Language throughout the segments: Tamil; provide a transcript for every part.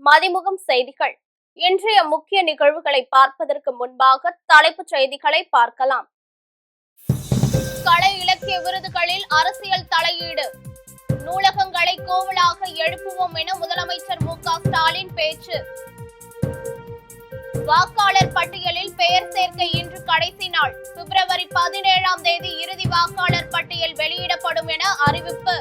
மதிமுகம் செய்திகள். இன்றைய முக்கிய நிகழ்வுகளை பார்ப்பதற்கு முன்பாக தலைப்புச் செய்திகளை பார்க்கலாம். கலை இலக்கிய விருதுகளில் அரசியல் தலையீடு, நூலகங்களை கோவிலாக எழுப்புவோம் என முதலமைச்சர் மு.க.ஸ்டாலின் பேச்சு. வாக்காளர் பட்டியலில் பெயர் சேர்க்கை இன்று கடைசி நாள். பிப்ரவரி 17ஆம் தேதி இறுதி வாக்காளர் பட்டியல் வெளியிடப்படும் என அறிவிப்பு.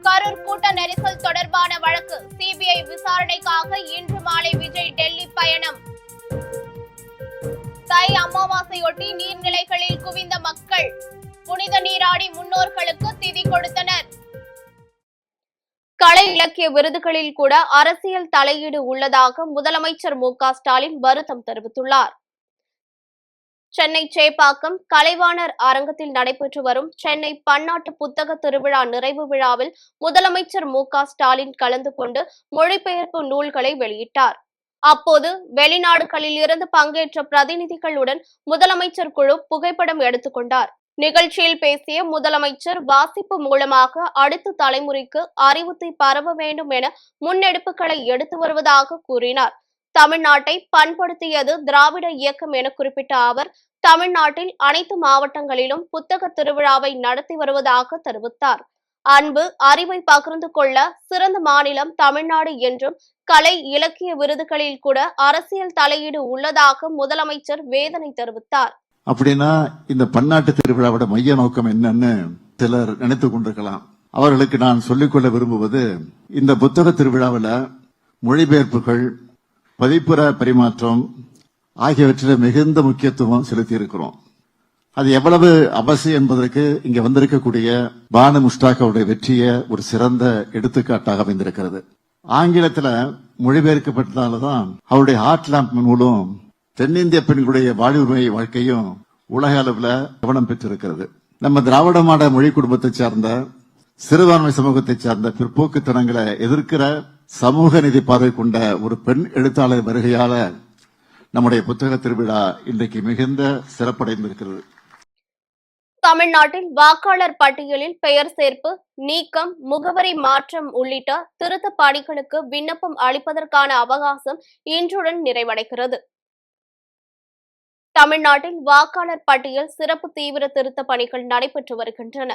கரூர் கூட்ட நெரிசல் தொடர்பான வழக்கு சிபிஐ விசாரணைக்காக இன்று மாலை விஜய் டெல்லி பயணம். தை அமாவாசையொட்டி நீர்நிலைகளில் குவிந்த மக்கள் புனித நீராடி முன்னோர்களுக்கு திதி கொடுத்தனர். கலை இலக்கிய விருதுகளில் கூட அரசியல் தலையீடு உள்ளதாக முதலமைச்சர் மு.க.ஸ்டாலின் வருத்தம் தெரிவித்துள்ளார். சென்னை சேப்பாக்கம் கலைவாணர் அரங்கத்தில் நடைபெற்று வரும் சென்னை பன்னாட்டு புத்தக திருவிழா நிறைவு விழாவில் முதலமைச்சர் மு.க.ஸ்டாலின் கலந்து கொண்டு மொழிபெயர்ப்பு நூல்களை வெளியிட்டார். அப்போது வெளிநாடுகளில் இருந்து பங்கேற்ற பிரதிநிதிகளுடன் முதலமைச்சர் குழு புகைப்படம் எடுத்துக்கொண்டார். நிகழ்ச்சியில் பேசிய முதலமைச்சர் வாசிப்பு மூலமாக அடுத்த தலைமுறைக்கு அறிவுத்தை பரவ வேண்டும் என முன்னெடுப்புகளை எடுத்து வருவதாக கூறினார். தமிழ்நாட்டை பண்படுத்தியது திராவிட இயக்கம் என குறிப்பிட்ட அவர் தமிழ்நாட்டில் அனைத்து மாவட்டங்களிலும் புத்தக திருவிழாவை நடத்தி வருவதாக தெரிவித்தார். அன்பு அறிவை பகிர்ந்து கொள்ள சிறந்த மாநிலம் தமிழ்நாடு என்றும் கலை இலக்கிய விருதுகளில் கூட அரசியல் தலையீடு உள்ளதாக முதலமைச்சர் வேதனை தெரிவித்தார். அப்படின்னா இந்த பன்னாட்டு திருவிழாவோட மைய நோக்கம் என்னன்னு சிலர் நினைத்து கொண்டிருக்கலாம். அவர்களுக்கு நான் சொல்லிக்கொள்ள விரும்புவது, இந்த புத்தக திருவிழாவில் மொழிபெயர்ப்புகள், பதிப்புற பரிமாற்றம் ஆகியவற்றில் மிகுந்த முக்கியத்துவம் செலுத்தி இருக்கிறோம். அது எவ்வளவு அவசியம் என்பதற்கு இங்க வந்திருக்கக்கூடிய பானு முஸ்டாக்காவுடைய வெற்றிய ஒரு சிறந்த எடுத்துக்காட்டாக அமைந்திருக்கிறது. ஆங்கிலத்தில் மொழிபெயர்க்கப்பட்டதால்தான் அவருடைய ஹார்ட் லேம்ப் மூலம் தென்னிந்திய பெண்களுடைய வாழ்வுரிமை வாழ்க்கையும் உலக அளவில் கவனம் பெற்றிருக்கிறது. நம்ம திராவிட மாட மொழி குடும்பத்தை சார்ந்த சிறுபான்மை சமூகத்தை சார்ந்த பிற்போக்குத்தனங்களை எதிர்க்கிற சமூக நீதி பார்வை கொண்ட ஒரு பெண் எழுத்தாளர் வருகையால நம்முடைய புத்தக திருவிழா இன்றைக்கு மிகுந்த சிறப்படைந்திருக்கிறது. தமிழ்நாட்டில் வாக்காளர் பட்டியலில் பெயர் சேர்ப்பு, நீக்கம், முகவரி மாற்றம் உள்ளிட்ட திருத்த பணிகளுக்கு விண்ணப்பம் அளிப்பதற்கான அவகாசம் இன்றுடன் நிறைவடைகிறது. தமிழ்நாட்டில் வாக்காளர் பட்டியல் சிறப்பு தீவிர திருத்த பணிகள் நடைபெற்று வருகின்றன.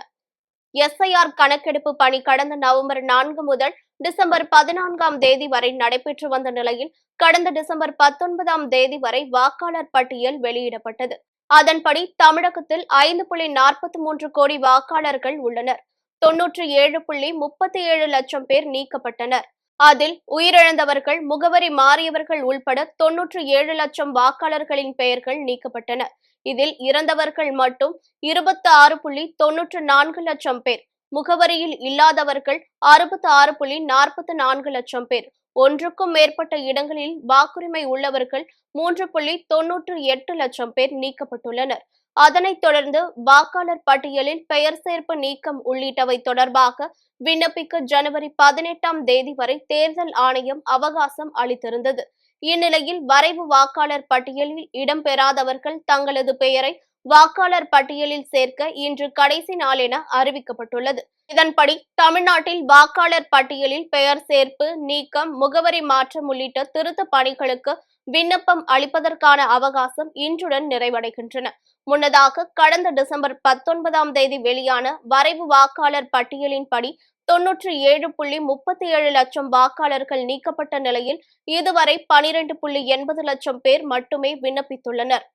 எஸ்ஐஆர் கணக்கெடுப்பு பணி கடந்த நவம்பர் 4 முதல் டிசம்பர் 14ஆம் தேதி வரை நடைபெற்று வந்த நிலையில் கடந்த டிசம்பர் 19ஆம் தேதி வரை வாக்காளர் பட்டியல் வெளியிடப்பட்டது. அதன்படி தமிழகத்தில் 5.43 கோடி வாக்காளர்கள் உள்ளனர். 97.37 லட்சம் பேர் நீக்கப்பட்டனர். அதில் உயிரிழந்தவர்கள், முகவரி மாறியவர்கள் உள்பட 97 லட்சம் வாக்காளர்களின் பெயர்கள் நீக்கப்பட்டன. இதில் இறந்தவர்கள் மட்டும் 26.94 லட்சம் பேர், முகவரியில் இல்லாதவர்கள் 66.44 லட்சம் பேர், ஒன்றுக்கும் மேற்பட்ட இடங்களில் வாக்குரிமை உள்ளவர்கள் 3.98 லட்சம் பேர் நீக்கப்பட்டுள்ளனர். அதனைத் தொடர்ந்து வாக்காளர் பட்டியலில் பெயர் சேர்ப்பு, நீக்கம் உள்ளிட்டவை தொடர்பாக விண்ணப்பிக்க ஜனவரி 18ஆம் தேதி வரை தேர்தல் ஆணையம் அவகாசம் அளித்திருந்தது. இந்நிலையில் வரைவு வாக்காளர் பட்டியலில் இடம்பெறாதவர்கள் தங்களது பெயரை வாக்காளர் பட்டியலில் சேர்க்க இன்று கடைசி நாள் என அறிவிக்கப்பட்டுள்ளது. இதன்படி தமிழ்நாட்டில் வாக்காளர் பட்டியலில் பெயர் சேர்ப்பு, நீக்கம், முகவரி மாற்றம் உள்ளிட்ட திருத்த பணிகளுக்கு விண்ணப்பம் அளிப்பதற்கான அவகாசம் இன்றுடன் நிறைவடைகின்றன. முன்னதாக கடந்த டிசம்பர் 19ஆம் தேதி வெளியான வரைவு வாக்காளர் பட்டியலின்படி 97.37 லட்சம் வாக்காளர்கள் நீக்கப்பட்ட நிலையில் இதுவரை 12.80 லட்சம் பேர் மட்டுமே விண்ணப்பித்துள்ளனர்.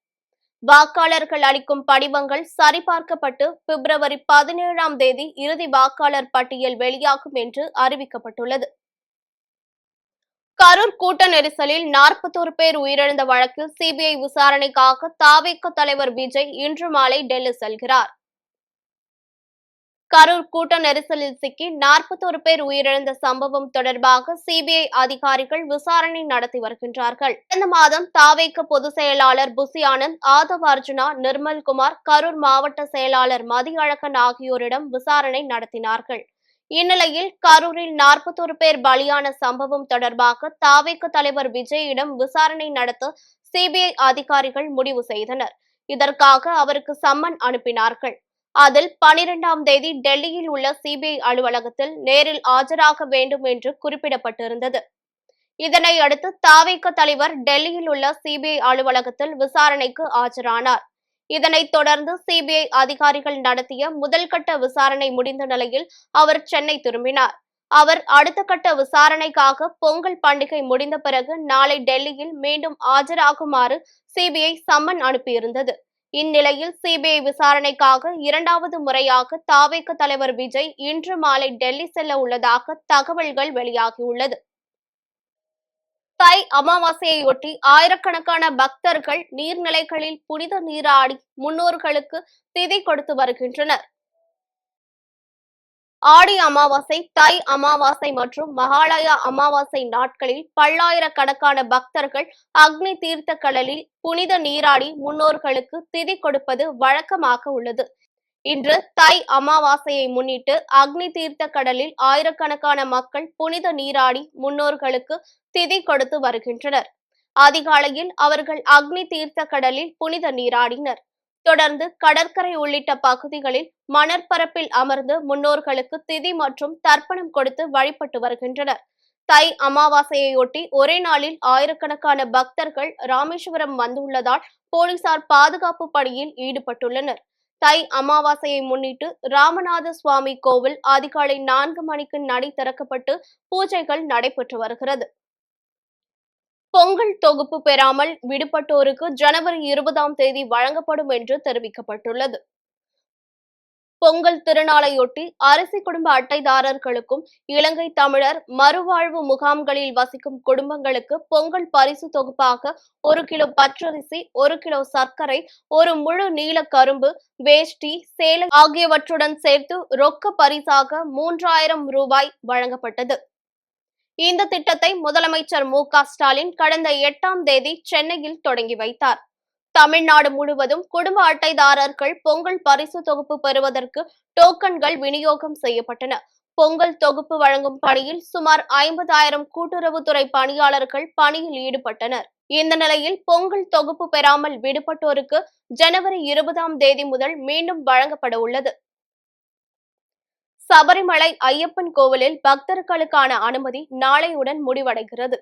வாக்காளர்கள் அளிக்கும் படிவங்கள் சரிபார்க்கப்பட்டு பிப்ரவரி 17ஆம் தேதி இறுதி வாக்காளர் பட்டியல் வெளியாகும் என்று அறிவிக்கப்பட்டுள்ளது. கரூர் கூட்ட நெரிசலில் 41 பேர் உயிரிழந்த வழக்கில் சிபிஐ விசாரணைக்காக தவிக தலைவர் விஜய் இன்று மாலை டெல்லி செல்கிறார். கரூர் கூட்ட நெரிசலில் சிக்கி 41 பேர் உயிரிழந்த சம்பவம் தொடர்பாக சிபிஐ அதிகாரிகள் விசாரணை நடத்தி வருகின்றார்கள். கடந்த மாதம் தவிக பொதுச் செயலாளர் புசி ஆனந்த், ஆதவ் அர்ஜுனா, நிர்மல்குமார், கரூர் மாவட்ட செயலாளர் மதியழகன் ஆகியோரிடம் விசாரணை நடத்தினார்கள். இந்நிலையில் கரூரில் 41 பேர் பலியான சம்பவம் தொடர்பாக தவிக தலைவர் விஜயிடம் விசாரணை நடத்த சிபிஐ அதிகாரிகள் முடிவு செய்தனர். இதற்காக அவருக்கு சம்மன் அனுப்பினார்கள். அதில் 12ஆம் தேதி டெல்லியில் உள்ள சிபிஐ அலுவலகத்தில் நேரில் ஆஜராக வேண்டும் என்று குறிப்பிடப்பட்டிருந்தது. இதனை அடுத்து தவிக தலைவர் டெல்லியில் உள்ள சிபிஐ அலுவலகத்தில் விசாரணைக்கு ஆஜரானார். இதனைத் தொடர்ந்து சிபிஐ அதிகாரிகள் நடத்திய முதல்கட்ட விசாரணை முடிந்த நிலையில் அவர் சென்னை திரும்பினார். அவர் அடுத்த கட்ட விசாரணைக்காக பொங்கல் பண்டிகை முடிந்த பிறகு நாளை டெல்லியில் மீண்டும் ஆஜராகுமாறு சிபிஐ சம்மன் அனுப்பியிருந்தது. இந்நிலையில் சிபிஐ விசாரணைக்காக 2வது முறையாக தவிக தலைவர் விஜய் இன்று மாலை டெல்லி செல்ல உள்ளதாக தகவல்கள் வெளியாகியுள்ளது. தை அமாவாசையொட்டி ஆயிரக்கணக்கான பக்தர்கள் நீர்நிலைகளில் புனித நீராடி முன்னோர்களுக்கு திதி கொடுத்து வருகின்றனர். ஆடி அமாவாசை, தை அமாவாசை மற்றும் மகாலயா அமாவாசை நாட்களில் பல்லாயிரக்கணக்கான பக்தர்கள் அக்னி தீர்த்த கடலில் புனித நீராடி முன்னோர்களுக்கு திதி கொடுப்பது வழக்கமாக உள்ளது. இன்று தை அமாவாசையை முன்னிட்டு அக்னி தீர்த்த கடலில் ஆயிரக்கணக்கான மக்கள் புனித நீராடி முன்னோர்களுக்கு திதி கொடுத்து வருகின்றனர். அதிகாலையில் அவர்கள் அக்னி தீர்த்த கடலில் புனித நீராடினர். தொடர்ந்து கடற்கரை உள்ளிட்ட பகுதிகளில் மணற்பரப்பில் அமர்ந்து முன்னோர்களுக்கு திதி மற்றும் தர்ப்பணம் கொடுத்து வழிபட்டு வருகின்றனர். தை அமாவாசையொட்டி ஒரே நாளில் ஆயிரக்கணக்கான பக்தர்கள் ராமேஸ்வரம் வந்துள்ளதால் போலீசார் பாதுகாப்பு பணியில் ஈடுபட்டுள்ளனர். தை அமாவாசையை முன்னிட்டு ராமநாத சுவாமி கோவில் அதிகாலை 4 மணிக்கு நடை திறக்கப்பட்டு பூஜைகள் நடைபெற்று வருகிறது. பொங்கல் தொகுப்பு பெறாமல் விடுபட்டோருக்கு ஜனவரி 20ஆம் தேதி வழங்கப்படும் என்று தெரிவிக்கப்பட்டுள்ளது. பொங்கல் திருநாளையொட்டி அரிசி குடும்ப அட்டைதாரர்களுக்கும் இலங்கை தமிழர் மறுவாழ்வு முகாம்களில் வசிக்கும் குடும்பங்களுக்கு பொங்கல் பரிசு தொகுப்பாக 1 கிலோ பச்சரிசி, 1 கிலோ சர்க்கரை, 1 முழு நீல கரும்பு, வேஷ்டி, சேலை ஆகியவற்றுடன் சேர்த்து ரொக்க பரிசாக 3000 ரூபாய் வழங்கப்பட்டது. இந்த திட்டத்தை முதலமைச்சர் மு.க.ஸ்டாலின் கடந்த 8ஆம் தேதி சென்னையில் தொடங்கி வைத்தார். தமிழ்நாடு முழுவதும் குடும்ப அட்டைதாரர்கள் பொங்கல் பரிசு தொகுப்பு பெறுவதற்கு டோக்கன்கள் விநியோகம் செய்யப்பட்டன. பொங்கல் தொகுப்பு வழங்கும் பணியில் சுமார் 50,000 கூட்டுறவுத்துறை பணியாளர்கள் பணியில் ஈடுபட்டனர். இந்த நிலையில் பொங்கல் தொகுப்பு பெறாமல் விடுபட்டோருக்கு ஜனவரி 20ஆம் தேதி முதல் மீண்டும் வழங்கப்பட உள்ளது. சபரிமலை ஐயப்பன் கோவிலில் பக்தர்களுக்கான அனுமதி நாளையுடன் முடிவடைகிறது.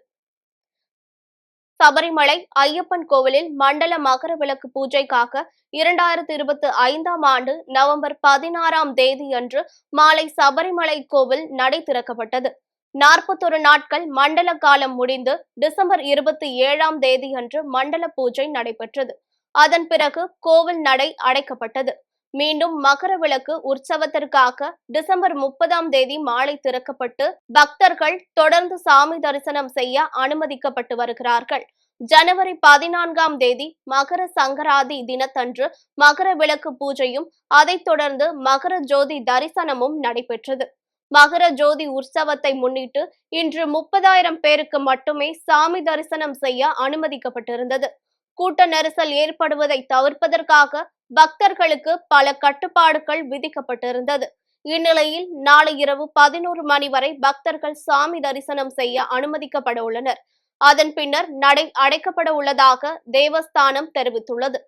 சபரிமலை ஐயப்பன் கோவிலில் மண்டல மகர விளக்கு பூஜைக்காக 2025ஆம் ஆண்டு நவம்பர் 16ஆம் தேதி அன்று மாலை சபரிமலை கோவில் நடை திறக்கப்பட்டது. 41 நாட்கள் மண்டல காலம் முடிந்து டிசம்பர் 27ஆம் தேதி அன்று மண்டல பூஜை நடைபெற்றது. அதன் பிறகு கோவில் நடை அடைக்கப்பட்டது. மீண்டும் மகர விளக்கு உற்சவத்திற்காக டிசம்பர் 30ஆம் தேதி மாலை திறக்கப்பட்டு பக்தர்கள் தொடர்ந்து சாமி தரிசனம் செய்ய அனுமதிக்கப்பட்டு வருகிறார்கள். ஜனவரி 14ஆம் தேதி மகர சங்கராதி தினத்தன்று மகர விளக்கு பூஜையும் அதைத் தொடர்ந்து மகர ஜோதி தரிசனமும் நடைபெற்றது. மகர ஜோதி உற்சவத்தை முன்னிட்டு இன்று 30,000 பேருக்கு மட்டுமே சாமி தரிசனம் செய்ய அனுமதிக்கப்பட்டிருந்தது. கூட்ட நெரிசல் ஏற்படுவதை தவிர்ப்பதற்காக பக்தர்களுக்கு பல கட்டுப்பாடுகள் விதிக்கப்பட்டிருந்தது. இந்நிலையில் நாளை இரவு 11 மணி வரை பக்தர்கள் சாமி தரிசனம் செய்ய அனுமதிக்கப்பட உள்ளனர். அதன் பின்னர் நடை அடைக்கப்பட உள்ளதாக தேவஸ்தானம் தெரிவித்துள்ளது.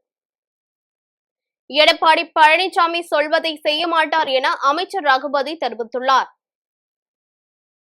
எடப்பாடி பழனிசாமி சொல்வதை செய்ய மாட்டார் என அமைச்சர் ரகுபதி தெரிவித்துள்ளார்.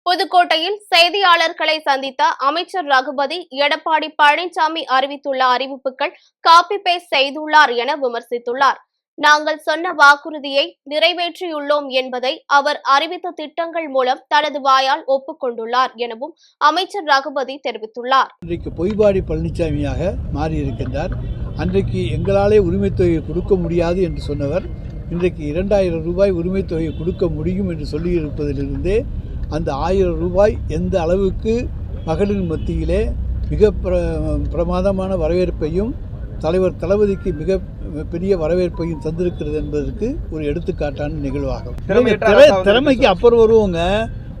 புதுக்கோட்டையில் செய்தியாளர்களை சந்தித்த அமைச்சர் ரகுபதி எடப்பாடி பழனிசாமி அறிவித்துள்ள அறிவிப்புகள் காப்பி பேஸ்ட் செய்துள்ளார் என விமர்சித்துள்ளார். நாங்கள் சொன்ன வாக்குறுதியை நிறைவேற்றியுள்ளோம் என்பதை அவர் அறிவித்த திட்டங்கள் மூலம் தனது வாயால் ஒப்புக்கொண்டுள்ளார் எனவும் அமைச்சர் ரகுபதி தெரிவித்துள்ளார். இன்றைக்கு பொய்பாடி பழனிசாமியாக மாறியிருக்கின்றார். அன்றைக்கு எங்களாலே உரிமைத் தொகையை கொடுக்க முடியாது என்று சொன்னவர் இன்றைக்கு 2000 ரூபாய் உரிமைத் தொகையை கொடுக்க முடியும் என்று சொல்லியிருப்பதிலிருந்தே அந்த 1000 ரூபாய் எந்த அளவுக்கு மகளிர் மத்தியிலே மிக பிரமாதமான வரவேற்பையும் தலைவர் தளபதிக்கு மிக பெரிய வரவேற்பையும் தந்திருக்கிறது என்பதற்கு ஒரு எடுத்துக்காட்டான நிகழ்வாகும். திறமைக்கு அப்புறம் வருவோங்க.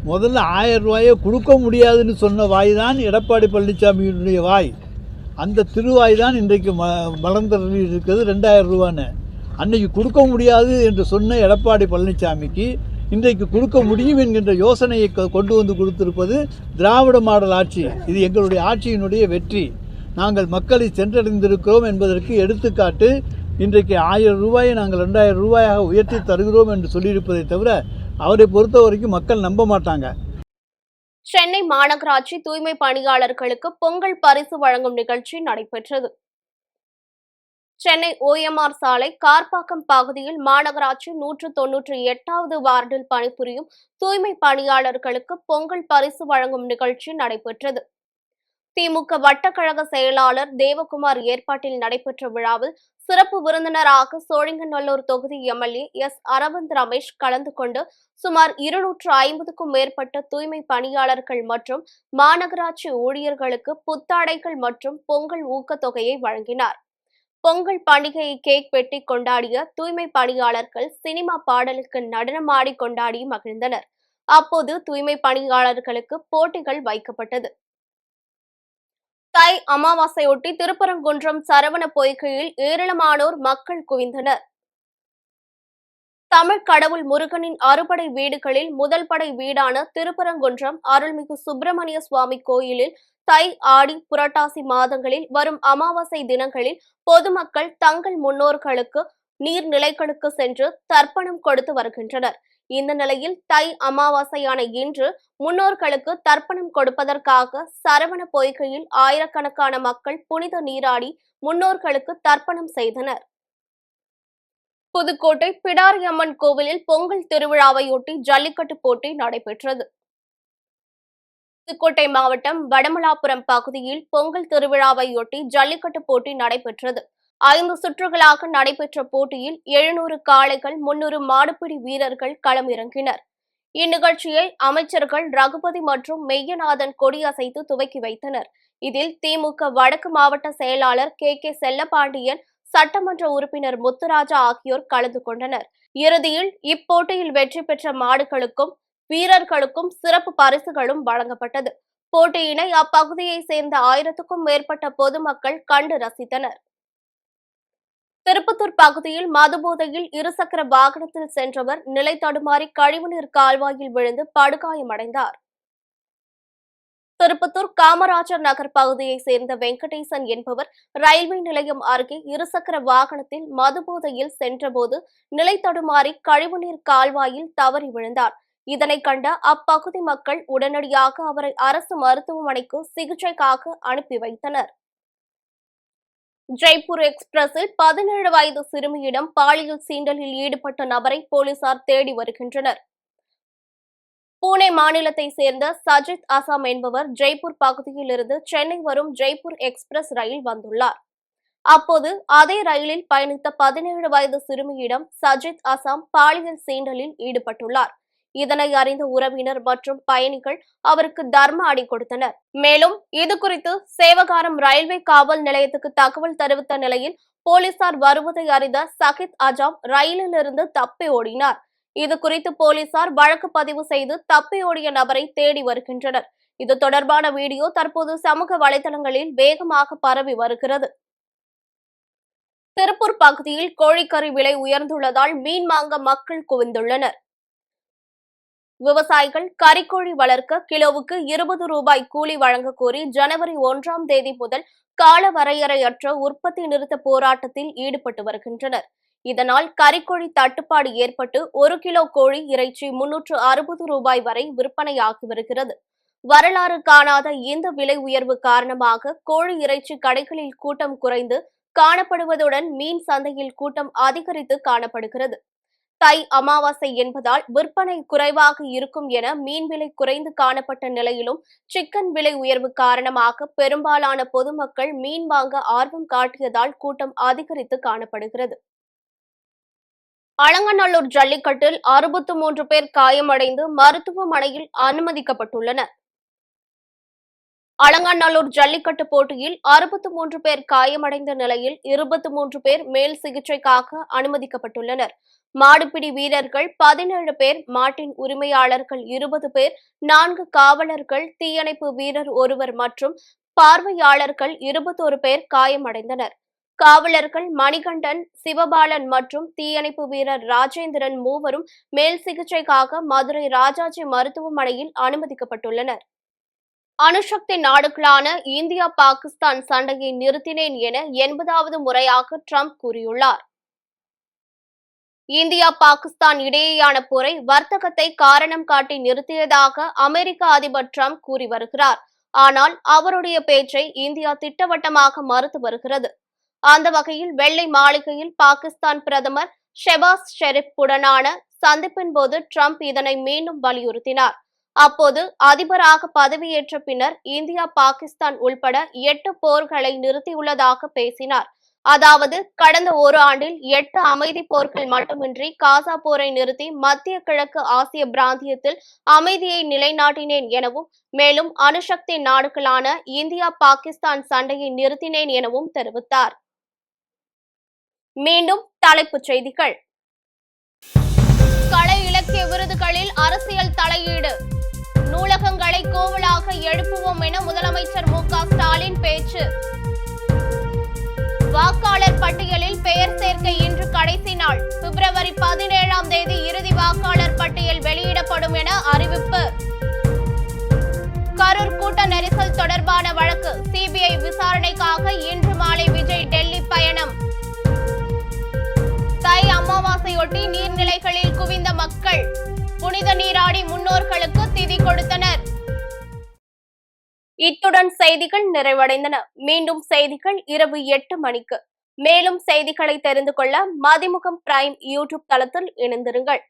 முதல்ல 1000 ரூபாயை கொடுக்க முடியாதுன்னு சொன்ன வாய் தான் எடப்பாடி பழனிசாமியினுடைய வாய். அந்த திருவாய் தான் இன்றைக்கு மலர்ந்து இருக்கிறது 2000 ரூபான்னு. அன்னைக்கு கொடுக்க முடியாது என்று சொன்ன எடப்பாடி பழனிசாமிக்கு இன்றைக்கு கொடுக்க முடியும் என்கின்ற யோசனையை கொண்டு வந்து கொடுத்திருப்பது திராவிட மாடல் ஆட்சி. இது எங்களுடைய ஆட்சியினுடைய வெற்றி. நாங்கள் மக்களை சென்றடைந்திருக்கிறோம் என்பதற்கு எடுத்துக்காட்டு இன்றைக்கு 1000 ரூபாயை நாங்கள் 2000 ரூபாயாக உயர்த்தி தருகிறோம் என்று சொல்லியிருப்பதை தவிர அவரை பொறுத்த வரைக்கும் மக்கள் நம்ப மாட்டாங்க. சென்னை மாநகராட்சி தூய்மை பணியாளர்களுக்கு பொங்கல் பரிசு வழங்கும் நிகழ்ச்சி நடைபெற்றது. சென்னை OMR சாலை கார்பாக்கம் பகுதியில் மாநகராட்சி 198வது வார்டில் பணிபுரியும் தூய்மை பணியாளர்களுக்கு பொங்கல் பரிசு வழங்கும் நிகழ்ச்சி நடைபெற்றது. திமுக வட்டக்கழக செயலாளர் தேவகுமார் ஏற்பாட்டில் நடைபெற்ற விழாவில் சிறப்பு விருந்தினராக சோழிங்கநல்லூர் தொகுதி MLA எஸ். அரவிந்த் ரமேஷ் கலந்து கொண்டு சுமார் 250க்கும் மேற்பட்ட தூய்மை பணியாளர்கள் மற்றும் மாநகராட்சி ஊழியர்களுக்கு புத்தாடைகள் மற்றும் பொங்கல் ஊக்கத்தொகையை வழங்கினார். பொங்கல் பண்டிகையை கேக் வெட்டி கொண்டாடிய தூய்மை பணியாளர்கள் சினிமா பாடலுக்கு நடனமாடி கொண்டாடி மகிழ்ந்தனர். அப்போது தூய்மை பணியாளர்களுக்கு போட்டிகள் வைக்கப்பட்டது. தை அமாவாசையொட்டி திருப்பரங்குன்றம் சரவண பொய்கையில் ஏராளமானோர் மக்கள் குவிந்தனர். தமிழ் கடவுள் முருகனின் அறுபடை வீடுகளில் முதல் படை வீடான திருப்பரங்குன்றம் அருள்மிகு சுப்பிரமணிய சுவாமி கோயிலில் தை, ஆடி, புரட்டாசி மாதங்களில் வரும் அமாவாசை தினங்களில் பொதுமக்கள் தங்கள் முன்னோர்களுக்கு நீர்நிலைகளுக்கு சென்று தர்ப்பணம் கொடுத்து வருகின்றனர். இந்த நிலையில் தை அமாவாசையான இன்று முன்னோர்களுக்கு தர்ப்பணம் கொடுப்பதற்காக சரவண பொய்கையில் ஆயிரக்கணக்கான மக்கள் புனித நீராடி முன்னோர்களுக்கு தர்ப்பணம் செய்தனர். புதுக்கோட்டை பிடாரியம்மன் கோவிலில் பொங்கல் திருவிழாவையொட்டி ஜல்லிக்கட்டு போட்டி நடைபெற்றது. புதுக்கோட்டை மாவட்டம் வடமலாபுரம் பகுதியில் பொங்கல் திருவிழாவையொட்டி ஜல்லிக்கட்டு போட்டி நடைபெற்றது. 5 சுற்றுகளாக நடைபெற்ற போட்டியில் 700 காளைகள் 300 மாடுபிடி வீரர்கள் களமிறங்கினர். இந்நிகழ்ச்சியை அமைச்சர்கள் ரகுபதி மற்றும் மெய்யநாதன் கொடியசைத்து துவக்கி வைத்தனர். இதில் திமுக வடக்கு மாவட்ட செயலாளர் கே. செல்லப்பாண்டியன், சட்டமன்ற உறுப்பினர் முத்துராஜா ஆகியோர் கலந்து கொண்டனர். இறுதியில் இப்போட்டியில் வெற்றி பெற்ற மாடுகளுக்கும் வீரர்களுக்கும் சிறப்பு பரிசுகளும் வழங்கப்பட்டது. போட்டியினை அப்பகுதியை சேர்ந்த 1000க்கும் மேற்பட்ட பொதுமக்கள் கண்டு ரசித்தனர். திருப்பத்தூர் பகுதியில் மதுபோதையில் இருசக்கர வாகனத்தில் சென்றவர் நிலை தடுமாறி கழிவுநீர் கால்வாயில் விழுந்து படுகாயமடைந்தார். திருப்பத்தூர் காமராஜர் நகர் பகுதியை சேர்ந்த வெங்கடேசன் என்பவர் ரயில்வே நிலையம் அருகே இருசக்கர வாகனத்தில் மதுபோதையில் சென்றபோது நிலை தடுமாறி கழிவுநீர் கால்வாயில் தவறி விழுந்தார். இதனை கண்ட அப்பகுதி மக்கள் உடனடியாக அவரை அரசு மருத்துவமனைக்கு சிகிச்சைக்காக அனுப்பி வைத்தனர். ஜெய்ப்பூர் எக்ஸ்பிரஸில் 17 வயது சிறுமியிடம் பாலியல் சீண்டலில் ஈடுபட்ட நபரை போலீசார் தேடி வருகின்றனர். பூனே மாநிலத்தை சேர்ந்த சஜித் அசாம் என்பவர் ஜெய்ப்பூர் பகுதியில் இருந்து சென்னை வரும் ஜெய்ப்பூர் எக்ஸ்பிரஸ் ரயில் வந்துள்ளார். அப்போது அதே ரயிலில் பயணித்த 17 வயது சிறுமியிடம் சஜித் அசாம் பாலியல் சீண்டலில் ஈடுபட்டுள்ளார். இதனை அறிந்த உறவினர் மற்றும் பயணிகள் அவருக்கு தர்ம அடி கொடுத்தனர். மேலும் இதுகுறித்து சேவகாரம் ரயில்வே காவல் நிலையத்துக்கு தகவல் தெரிவித்த நிலையில் போலீசார் வருவதை அறிந்த சகித் அஜாம் ரயிலிலிருந்து தப்பி ஓடினார். இதுகுறித்து போலீசார் வழக்கு பதிவு செய்து தப்பி ஓடிய நபரை தேடி வருகின்றனர். இது தொடர்பான வீடியோ தற்போது சமூக வலைதளங்களில் வேகமாக பரவி வருகிறது. திருப்பூர் பகுதியில் கோழிக்கறி விலை உயர்ந்துள்ளதால் மீன் வாங்க மக்கள் குவிந்துள்ளனர். விவசாயிகள் கறிக்கோழி வளர்க்க கிலோவுக்கு 20 ரூபாய் கூலி வழங்க கோரி ஜனவரி 1ஆம் தேதி முதல் கால வரையறையற்ற உற்பத்தி நிறுத்த போராட்டத்தில் ஈடுபட்டு வருகின்றனர். இதனால் கறிக்கோழி தட்டுப்பாடு ஏற்பட்டு 1 கிலோ கோழி இறைச்சி 360 ரூபாய் வரை விற்பனையாகி வருகிறது. வரலாறு காணாத இந்த விலை உயர்வு காரணமாக கோழி இறைச்சி கடைகளில் கூட்டம் குறைந்து காணப்படுவதுடன் மீன் சந்தையில் கூட்டம் அதிகரித்து காணப்படுகிறது. தை அமாவாசை என்பதால் விற்பனை குறைவாக இருக்கும் என மீன் விலை குறைந்து காணப்பட்ட நிலையிலும் சிக்கன் விலை உயர்வு காரணமாக பெரும்பாலான பொதுமக்கள் மீன் வாங்க ஆர்வம் காட்டியதால் கூட்டம் அதிகரித்து காணப்படுகிறது. அலங்காநல்லூர் ஜல்லிக்கட்டில் 63 பேர் காயமடைந்து மருத்துவமனையில் அனுமதிக்கப்பட்டுள்ளனர். அலங்காநல்லூர் ஜல்லிக்கட்டு போட்டியில் 63 பேர் காயமடைந்த நிலையில் 23 பேர் மேல் சிகிச்சைக்காக அனுமதிக்கப்பட்டுள்ளனர். மாடுபிடி வீரர்கள் 17 பேர், மாட்டின் உரிமையாளர்கள் 20 பேர், 4 காவலர்கள், தீயணைப்பு வீரர் ஒருவர் மற்றும் பார்வையாளர்கள் 21 பேர் காயமடைந்தனர். காவலர்கள் மணிகண்டன், சிவபாலன் மற்றும் தீயணைப்பு வீரர் ராஜேந்திரன் மூவரும் மேல் சிகிச்சைக்காக மதுரை ராஜாஜி மருத்துவமனையில் அனுமதிக்கப்பட்டுள்ளனர். அணுசக்தி நாடுகளான இந்தியா பாகிஸ்தான் சண்டையை நிறுத்தினேன் என 80வது முறையாக ட்ரம்ப் கூறியுள்ளார். இந்தியா பாகிஸ்தான் இடையேயான போரை வர்த்தகத்தை காரணம் காட்டி நிறுத்தியதாக அமெரிக்க அதிபர் ட்ரம்ப் கூறி வருகிறார். ஆனால் அவருடைய பேச்சை இந்தியா திட்டவட்டமாக மறுத்து வருகிறது. அந்த வகையில் வெள்ளை மாளிகையில் பாகிஸ்தான் பிரதமர் ஷெபாஸ் ஷெரீப் உடனான சந்திப்பின் போது ட்ரம்ப் இதனை மீண்டும் வலியுறுத்தினார். அப்போது அதிபராக பதவியேற்ற பின்னர் இந்தியா பாகிஸ்தான் உள்பட 8 போர்களை நிறுத்தியுள்ளதாக பேசினார். அதாவது கடந்த ஒரு ஆண்டில் 8 அமைதி போர்கள் மட்டுமின்றி காசா போரை நிறுத்தி மத்திய கிழக்கு ஆசிய பிராந்தியத்தில் அமைதியை நிலைநாட்டினேன் எனவும், மேலும் அணுசக்தி நாடுகளான இந்தியா பாகிஸ்தான் சண்டையை நிறுத்தினேன் எனவும் தெரிவித்தார். மீண்டும் தலைப்புச் செய்திகள். கலை இலக்கிய விருதுகளில் அரசியல் தலையீடு, நூலகங்களை கோவிலாக எழுப்புவோம் என முதலமைச்சர் மு.க. ஸ்டாலின் பேச்சு. வாக்காளர் பட்டியலில் பெயர் சேர்க்கை இன்று கடைசி நாள். பிப்ரவரி 17ஆம் தேதி இறுதி வாக்காளர் பட்டியல் வெளியிடப்படும் என அறிவிப்பு. கரூர் கூட்ட நெரிசல் தொடர்பான வழக்கு சிபிஐ விசாரணைக்காக இன்று மாலை விஜய் டெல்லி பயணம். தை அமாவாசையொட்டி நீர்நிலைகளில் குவிந்த மக்கள் புனித நீராடி முன்னோர்களுக்கு திதி கொடுத்தனர். இத்துடன் செய்திகள் நிறைவடைந்தன. மீண்டும் செய்திகள் இரவு 8 மணிக்கு. மேலும் செய்திகளை தெரிந்து கொள்ள மதிமுகம் பிரைம் யூடியூப் தளத்தில் இணைந்திருங்கள்.